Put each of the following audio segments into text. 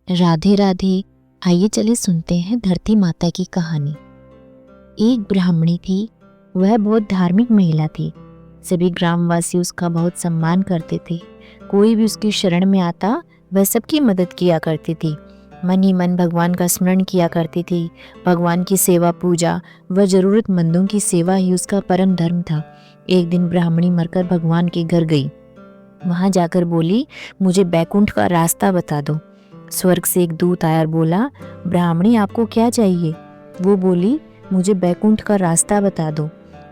राधे राधे। आइए चले सुनते हैं धरती माता की कहानी। एक ब्राह्मणी थी। वह बहुत धार्मिक महिला थी। सभी ग्रामवासी उसका बहुत सम्मान करते थे। कोई भी उसकी शरण में आता वह सबकी मदद किया करती थी। मन ही मन भगवान का स्मरण किया करती थी। भगवान की सेवा पूजा व जरूरतमंदों की सेवा ही उसका परम धर्म था। एक दिन ब्राह्मणी मरकर भगवान के घर गई। वहां जाकर बोली, मुझे बैकुंठ का रास्ता बता दो। स्वर्ग से एक दूत आया और बोला, ब्राह्मणी आपको क्या चाहिए? वो बोली, मुझे बैकुंठ का रास्ता बता दो।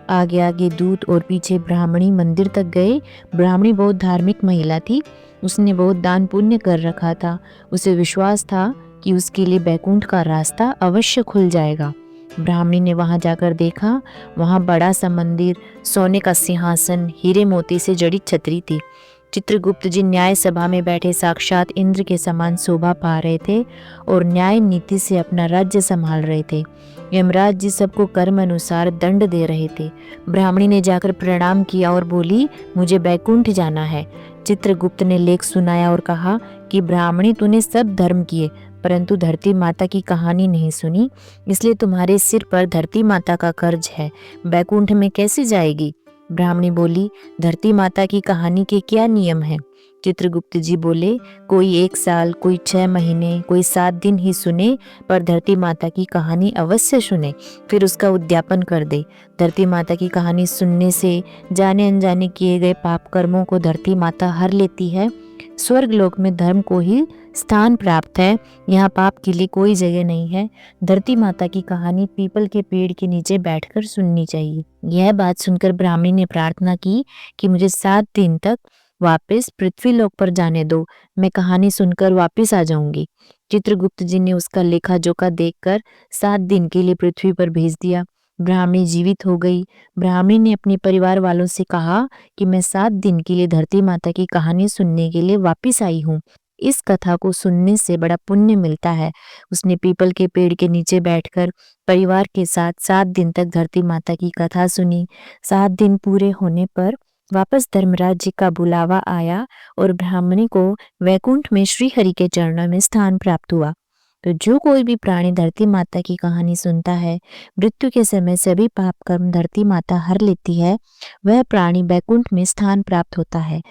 आगे आगे दूत और पीछे ब्राह्मणी मंदिर तक गए। ब्राह्मणी बहुत धार्मिक महिला थी। उसने बहुत दान पुण्य कर रखा था। उसे विश्वास था कि उसके लिए बैकुंठ का रास्ता अवश्य खुल जाएगा। ब्राह्मणी ने वहां जाकर देखा, वहां बड़ा सा मंदिर, सोने का सिंहासन, हीरे मोती से जड़ी छतरी थी। चित्रगुप्त जी न्याय सभा में बैठे साक्षात इंद्र के समान शोभा पा रहे थे और न्याय नीति से अपना राज्य संभाल रहे थे। यमराज जी सबको कर्म अनुसार दंड दे रहे थे। ब्राह्मणी ने जाकर प्रणाम किया और बोली, मुझे बैकुंठ जाना है। चित्रगुप्त ने लेख सुनाया और कहा कि ब्राह्मणी, तूने सब धर्म किए परंतु धरती माता की कहानी नहीं सुनी, इसलिए तुम्हारे सिर पर धरती माता का कर्ज है। बैकुंठ में कैसे जाएगी? ब्राह्मणी बोली, धरती माता की कहानी के क्या नियम हैं? चित्रगुप्त जी बोले, कोई 1 साल, कोई 6 महीने, कोई 7 दिन ही सुने, पर धरती माता की कहानी अवश्य सुने, फिर उसका उद्यापन कर दे। धरती माता की कहानी सुनने से जाने अनजाने किए गए पाप कर्मों को धरती माता हर लेती है। स्वर्ग लोक में धर्म को ही स्थान प्राप्त है, यहाँ पाप के लिए कोई जगह नहीं है। धरती माता की कहानी पीपल के पेड़ के नीचे बैठकर सुननी चाहिए। यह बात सुनकर ब्राह्मणी ने प्रार्थना की कि मुझे 7 दिन तक वापस पृथ्वी लोक पर जाने दो, मैं कहानी सुनकर वापस आ जाऊंगी। चित्रगुप्त जी ने उसका लेखा जोखा देखकर 7 दिन के लिए पृथ्वी पर भेज दिया। ब्राह्मणी जीवित हो गई। ब्राह्मणी ने अपने परिवार वालों से कहा कि मैं 7 दिन के लिए धरती माता की कहानी सुनने के लिए वापस आई हूँ। इस कथा को सुनने से बड़ा पुण्य मिलता है। उसने पीपल के पेड़ के नीचे बैठकर परिवार के साथ 7 दिन तक धरती माता की कथा सुनी। 7 दिन पूरे होने पर वापस धर्मराज जी का बुलावा आया और ब्राह्मणी को वैकुंठ में श्री हरि के चरणों में स्थान प्राप्त हुआ। तो जो कोई भी प्राणी धरती माता की कहानी सुनता है, मृत्यु के समय सभी पाप कर्म धरती माता हर लेती है, वह प्राणी बैकुंठ में स्थान प्राप्त होता है।